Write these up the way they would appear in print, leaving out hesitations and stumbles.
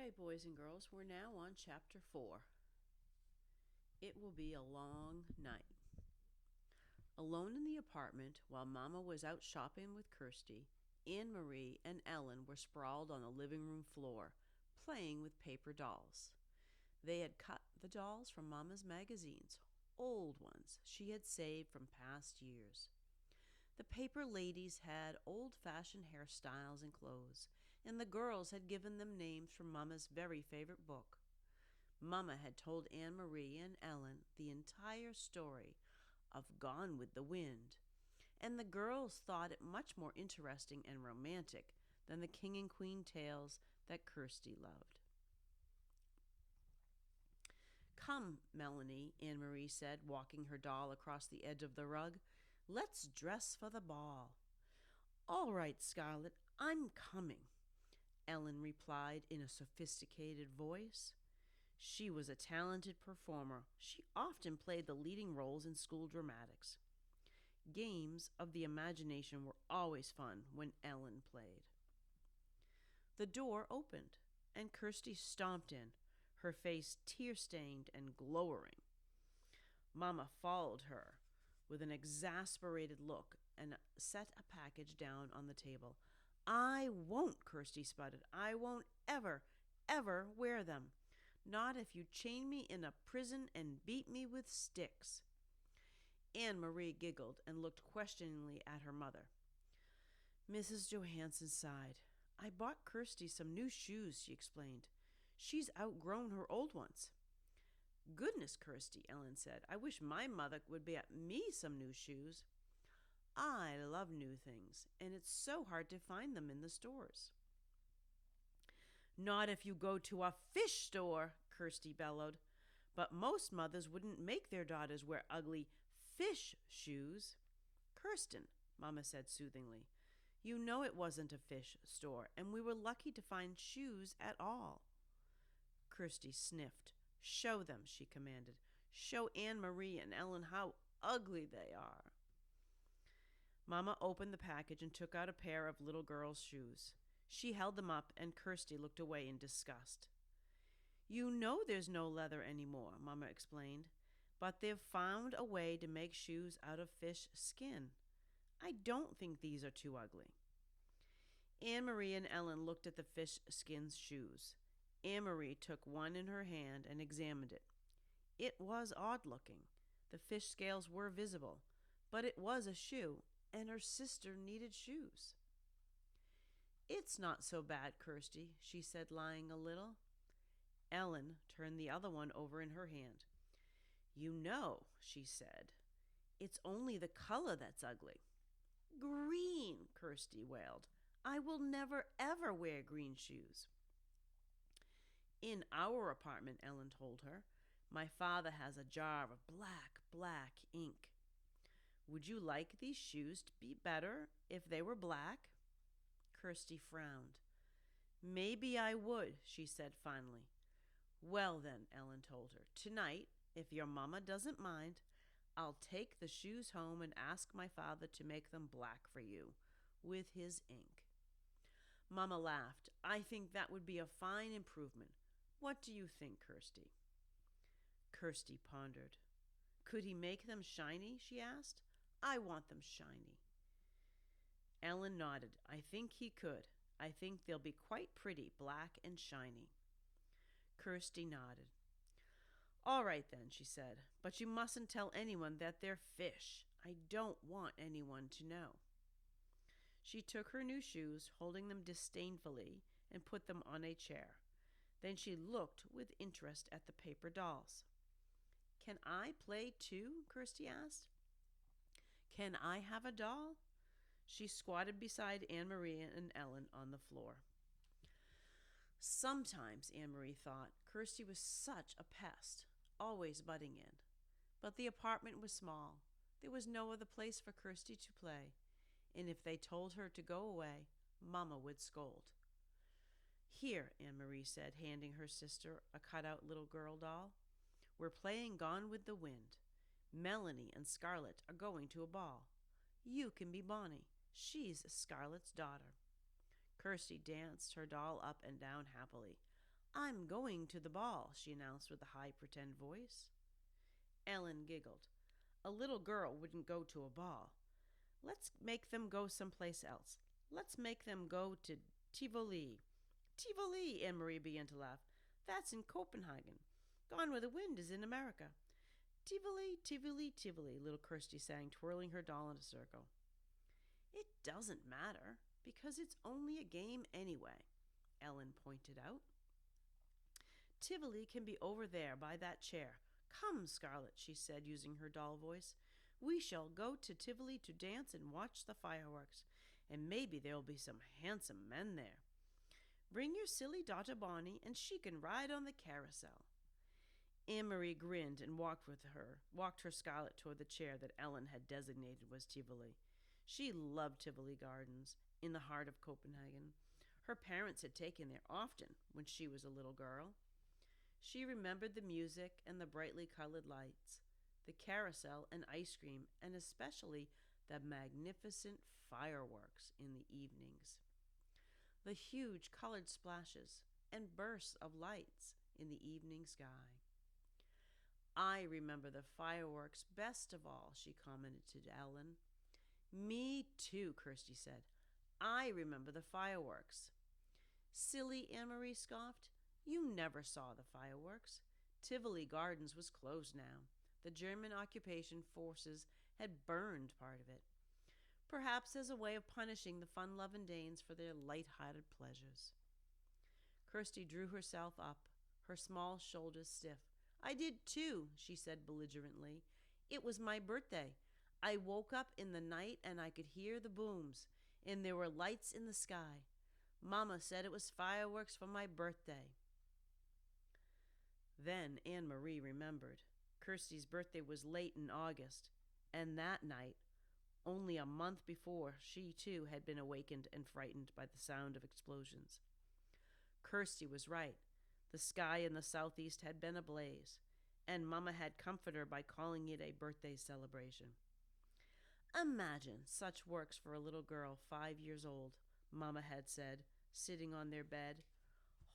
Okay, boys and girls, we're now on chapter 4. It will be a long night. Alone in the apartment, while Mama was out shopping with Kirsty, Anne Marie and Ellen were sprawled on the living room floor, playing with paper dolls. They had cut the dolls from Mama's magazines, old ones she had saved from past years. The paper ladies had old-fashioned hairstyles and clothes, and the girls had given them names from Mama's very favorite book. Mama had told Anne Marie and Ellen the entire story of Gone with the Wind, and the girls thought it much more interesting and romantic than the King and Queen tales that Kirsty loved. "Come, Melanie," Anne Marie said, walking her doll across the edge of the rug. "Let's dress for the ball." "All right, Scarlet, I'm coming," Ellen replied in a sophisticated voice. She was a talented performer. She often played the leading roles in school dramatics. Games of the imagination were always fun when Ellen played. The door opened, and Kirsty stomped in, her face tear-stained and glowering. Mama followed her with an exasperated look and set a package down on the table. "I won't," Kirsty sputtered. "I won't ever, ever wear them. Not if you chain me in a prison and beat me with sticks." Anne Marie giggled and looked questioningly at her mother. Mrs. Johansson sighed. "I bought Kirsty some new shoes," she explained. "She's outgrown her old ones." "Goodness, Kirsty," Ellen said. "I wish my mother would get me some new shoes." "I love new things, and it's so hard to find them in the stores." "Not if you go to a fish store," Kirsty bellowed. "But most mothers wouldn't make their daughters wear ugly fish shoes." "Kirsten," Mama said soothingly, "you know it wasn't a fish store, and we were lucky to find shoes at all." Kirsty sniffed. "Show them," she commanded. "Show Anne Marie and Ellen how ugly they are." Mama opened the package and took out a pair of little girls' shoes. She held them up, and Kirsty looked away in disgust. "You know there's no leather anymore," Mama explained, "but they've found a way to make shoes out of fish skin. I don't think these are too ugly." Anne Marie and Ellen looked at the fish skin shoes. Anne Marie took one in her hand and examined it. It was odd-looking. The fish scales were visible, but it was a shoe, and her sister needed shoes. "It's not so bad, Kirsty," she said, lying a little. Ellen turned the other one over in her hand. "You know," she said, "it's only the color that's ugly." "Green," Kirsty wailed. "I will never, ever wear green shoes." "In our apartment," Ellen told her, "my father has a jar of black ink. Would you like these shoes to be better if they were black?" Kirsty frowned. "Maybe I would," she said finally. "Well then," Ellen told her, "tonight, if your mama doesn't mind, I'll take the shoes home and ask my father to make them black for you, with his ink." Mama laughed. "I think that would be a fine improvement. What do you think, Kirsty?" Kirsty pondered. "Could he make them shiny?" she asked. "I want them shiny." Ellen nodded. "I think he could. I think they'll be quite pretty, black and shiny." Kirsty nodded. "All right then," she said, "but you mustn't tell anyone that they're fish. I don't want anyone to know." She took her new shoes, holding them disdainfully, and put them on a chair. Then she looked with interest at the paper dolls. "Can I play too?" Kirsty asked. "Can I have a doll?" She squatted beside Anne Marie and Ellen on the floor. Sometimes, Anne Marie thought, Kirsty was such a pest, always butting in. But the apartment was small. There was no other place for Kirsty to play, and if they told her to go away, Mama would scold. "Here," Anne Marie said, handing her sister a cut-out little girl doll. "We're playing Gone with the Wind. Melanie and Scarlet are going to a ball. You can be Bonnie. She's Scarlet's daughter." Kirsty danced her doll up and down happily. I'm going to the ball, she announced with a high pretend voice. Ellen giggled. A little girl wouldn't go to a ball. Let's make them go someplace else. Let's make them go to Tivoli. Tivoli, Anne-Marie began to laugh. That's in Copenhagen. Gone with the Wind is in America. Tivoli, Tivoli, Tivoli, little Kirsty sang, twirling her doll in a circle. It doesn't matter, because it's only a game anyway, Ellen pointed out. Tivoli can be over there by that chair. Come, Scarlet, she said, using her doll voice. We shall go to Tivoli to dance and watch the fireworks, and maybe there'll be some handsome men there. Bring your silly daughter Bonnie, and she can ride on the carousel. Anne-Marie grinned and walked her Scarlet toward the chair that Ellen had designated was Tivoli. She loved Tivoli Gardens, in the heart of Copenhagen. Her parents had taken there often when she was a little girl. She remembered the music and the brightly colored lights, the carousel and ice cream, and especially the magnificent fireworks in the evenings. The huge colored splashes and bursts of lights in the evening sky. I remember the fireworks best of all, she commented to Ellen. Me too, Kirsty said. I remember the fireworks. Silly, Anne-Marie scoffed. You never saw the fireworks. Tivoli Gardens was closed now. The German occupation forces had burned part of it, perhaps as a way of punishing the fun-loving Danes for their light-hearted pleasures. Kirsty drew herself up, her small shoulders stiff. I did too, she said belligerently. It was my birthday. I woke up in the night and I could hear the booms, and there were lights in the sky. Mama said it was fireworks for my birthday. Then Anne-Marie remembered. Kirsty's birthday was late in August, and that night, only a month before, she too had been awakened and frightened by the sound of explosions. Kirsty was right. The sky in the southeast had been ablaze, and Mama had comforted her by calling it a birthday celebration. Imagine such works for a little girl 5 years old, Mama had said, sitting on their bed,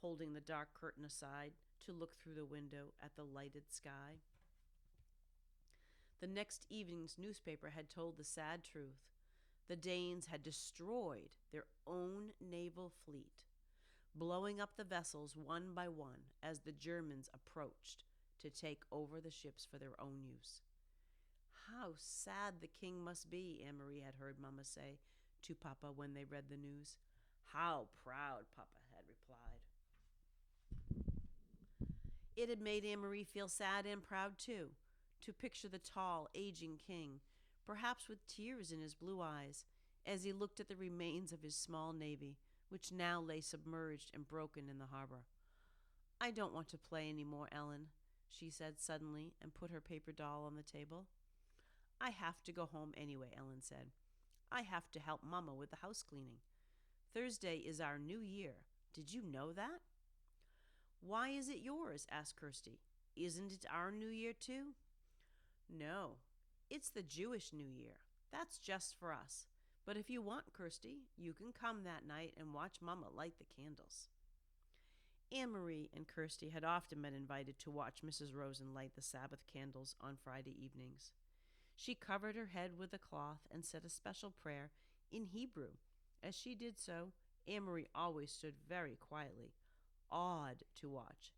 holding the dark curtain aside to look through the window at the lighted sky. The next evening's newspaper had told the sad truth. The Danes had destroyed their own naval fleet, blowing up the vessels one by one as the Germans approached to take over the ships for their own use. How sad the king must be, Anne-Marie had heard Mama say to Papa when they read the news. How proud, Papa had replied. It had made Anne-Marie feel sad and proud, too, to picture the tall, aging king, perhaps with tears in his blue eyes, as he looked at the remains of his small navy, which now lay submerged and broken in the harbor. I don't want to play any more, Ellen, she said suddenly and put her paper doll on the table. I have to go home anyway, Ellen said. I have to help Mama with the house cleaning. Thursday is our new year. Did you know that? Why is it yours? Asked Kirsty. Isn't it our new year too? No, it's the Jewish New Year. That's just for us. But if you want, Kirsty, you can come that night and watch Mama light the candles. Anne-Marie and Kirsty had often been invited to watch Mrs. Rosen light the Sabbath candles on Friday evenings. She covered her head with a cloth and said a special prayer in Hebrew. As she did so, Anne-Marie always stood very quietly, awed to watch.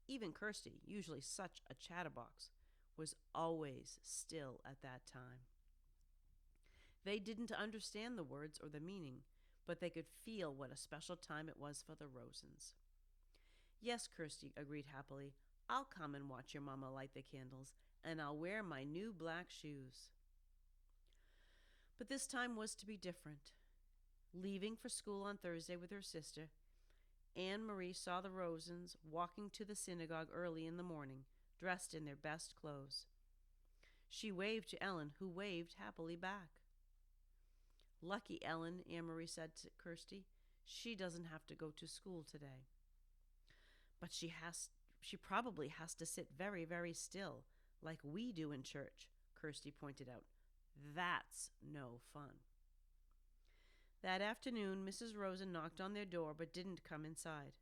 Even Kirsty, usually such a chatterbox, was always still at that time. They didn't understand the words or the meaning, but they could feel what a special time it was for the Rosens. Yes, Kirsty agreed happily. I'll come and watch your Mama light the candles, and I'll wear my new black shoes. But this time was to be different. Leaving for school on Thursday with her sister, Anne-Marie saw the Rosens walking to the synagogue early in the morning, dressed in their best clothes. She waved to Ellen, who waved happily back. Lucky Ellen, Anne-Marie said to Kirsty. She doesn't have to go to school today. But she probably has to sit very, very still, like we do in church, Kirsty pointed out. That's no fun. That afternoon, Mrs. Rosen knocked on their door but didn't come inside.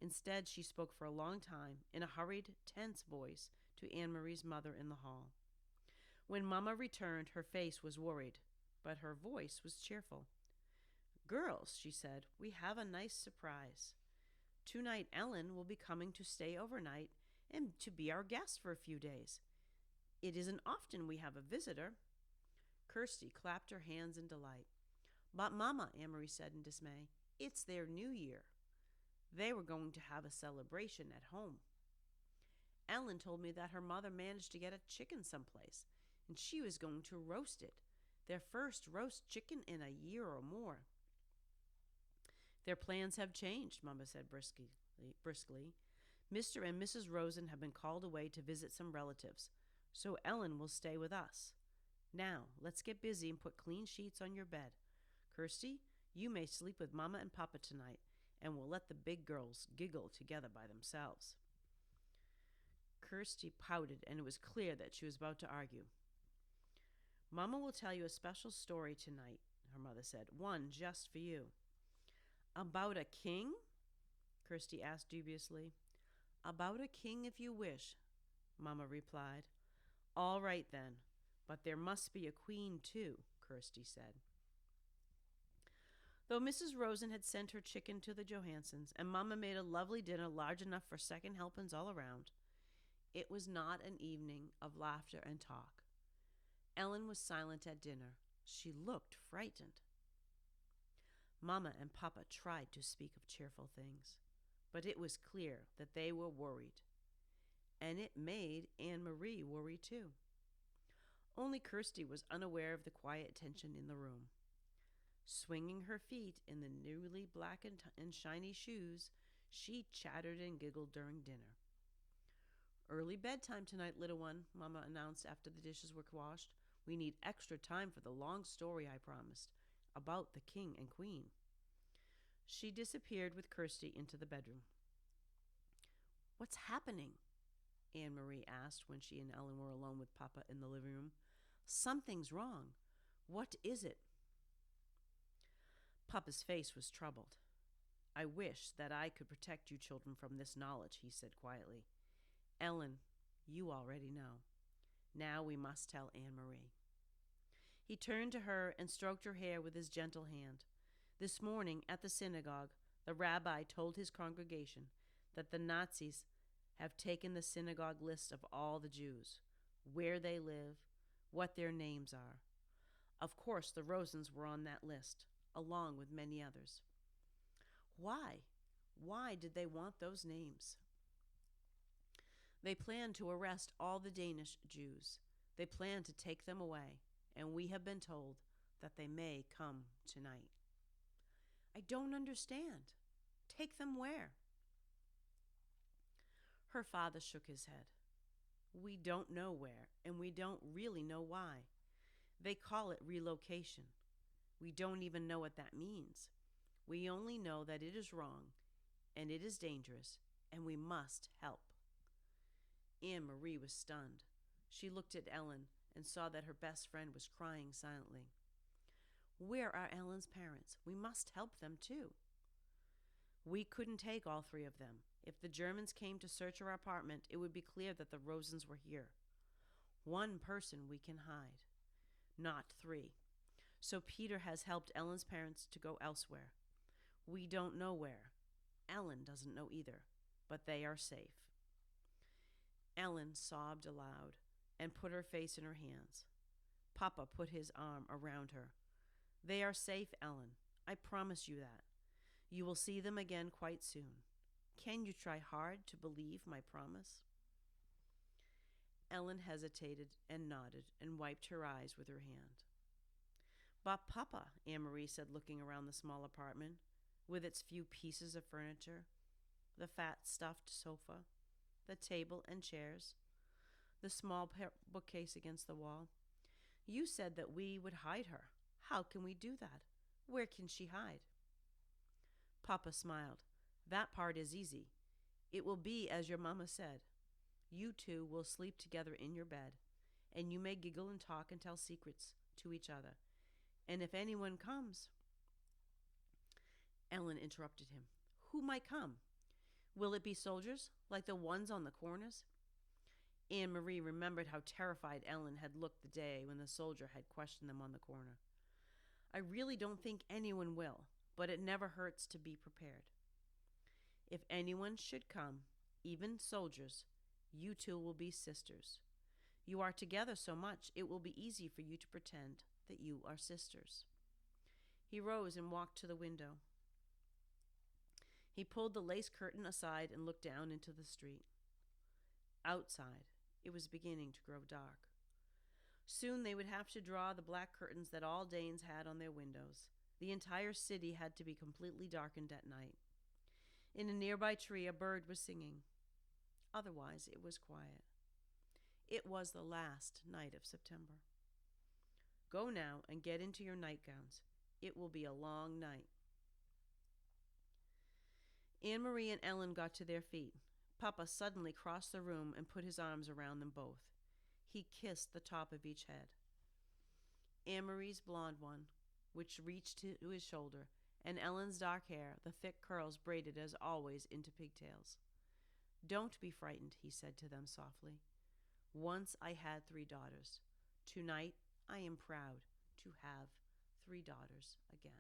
Instead, she spoke for a long time in a hurried, tense voice to Anne Marie's mother in the hall. When Mama returned, her face was worried, but her voice was cheerful. "Girls," she said, "we have a nice surprise. Tonight, Ellen will be coming to stay overnight and to be our guest for a few days. It isn't often we have a visitor." Kirsty clapped her hands in delight. "But, Mama," Anne-Marie said in dismay, "it's their New Year. They were going to have a celebration at home. Ellen told me that her mother managed to get a chicken someplace, and she was going to roast it. Their first roast chicken in a year or more." "Their plans have changed," Mama said briskly. "Mr. and Mrs. Rosen have been called away to visit some relatives, so Ellen will stay with us. Now, let's get busy and put clean sheets on your bed. Kirsty, you may sleep with Mama and Papa tonight, and we'll let the big girls giggle together by themselves." Kirsty pouted, and it was clear that she was about to argue. "Mama will tell you a special story tonight," her mother said, "one just for you." "About a king?" Kirsty asked dubiously. "About a king if you wish," Mama replied. "All right then, but there must be a queen too," Kirsty said. Though Mrs. Rosen had sent her chicken to the Johansons, and Mama made a lovely dinner large enough for second helpings all around, it was not an evening of laughter and talk. Ellen was silent at dinner. She looked frightened. Mama and Papa tried to speak of cheerful things, but it was clear that they were worried, and it made Anne Marie worry too. Only Kirsty was unaware of the quiet tension in the room. Swinging her feet in the newly blackened and shiny shoes, she chattered and giggled during dinner. "Early bedtime tonight, little one," Mama announced after the dishes were washed. "We need extra time for the long story I promised about the king and queen." She disappeared with Kirsty into the bedroom. "What's happening?" Anne Marie asked when she and Ellen were alone with Papa in the living room. "Something's wrong. What is it?" Papa's face was troubled. "I wish that I could protect you children from this knowledge," he said quietly. "Ellen, you already know. Now we must tell Anne Marie." He turned to her and stroked her hair with his gentle hand. This morning at the synagogue, the rabbi told his congregation that the Nazis have taken the synagogue list of all the Jews, where they live, what their names are. Of course, the Rosens were on that list, along with many others. Why? Why did they want those names? They planned to arrest all the Danish Jews. They planned to take them away, and we have been told that they may come tonight. "I don't understand. Take them where?" Her father shook his head. "We don't know where, and we don't really know why. They call it relocation. We don't even know what that means. We only know that it is wrong, and it is dangerous, and we must help." Anne Marie was stunned. She looked at Ellen and saw that her best friend was crying silently. "Where are Ellen's parents? We must help them too." "We couldn't take all three of them. If the Germans came to search our apartment, it would be clear that the Rosens were here. One person we can hide, not three. So Peter has helped Ellen's parents to go elsewhere. We don't know where. Ellen doesn't know either, but they are safe." Ellen sobbed aloud and put her face in her hands. Papa put his arm around her. "They are safe, Ellen. I promise you that. You will see them again quite soon. Can you try hard to believe my promise?" Ellen hesitated and nodded and wiped her eyes with her hand. "But Papa," Anne Marie said, looking around the small apartment, with its few pieces of furniture, the fat stuffed sofa, the table and chairs, the small bookcase against the wall. "You said that we would hide her. How can we do that? Where can she hide?" Papa smiled. "That part is easy. It will be as your mama said. You two will sleep together in your bed, and you may giggle and talk and tell secrets to each other. And if anyone comes—" Ellen interrupted him. "Who might come?" Will it be soldiers, like the ones on the corners? Anne Marie remembered how terrified Ellen had looked the day when the soldier had questioned them on the corner. I really don't think anyone will, but it never hurts to be prepared. If anyone should come, even soldiers, you two will be sisters. You are together so much, it will be easy for you to pretend that you are sisters. He rose and walked to the window. He pulled the lace curtain aside and looked down into the street. Outside, it was beginning to grow dark. Soon they would have to draw the black curtains that all Danes had on their windows. The entire city had to be completely darkened at night. In a nearby tree, a bird was singing. Otherwise, it was quiet. It was the last night of September. Go now and get into your nightgowns. It will be a long night. Anne Marie and Ellen got to their feet. Papa suddenly crossed the room and put his arms around them both. He kissed the top of each head. Anne Marie's blonde one, which reached to his shoulder, and Ellen's dark hair, the thick curls braided as always into pigtails. Don't be frightened, he said to them softly. Once I had 3 daughters. Tonight I am proud to have 3 daughters again.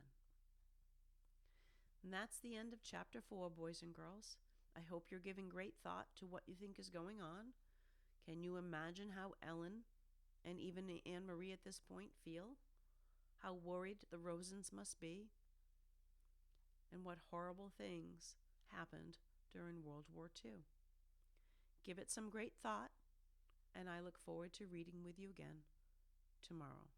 And that's the end of chapter 4, boys and girls. I hope you're giving great thought to what you think is going on. Can you imagine how Ellen and even Anne Marie at this point feel? How worried the Rosens must be? And what horrible things happened during World War II. Give it some great thought, and I look forward to reading with you again tomorrow.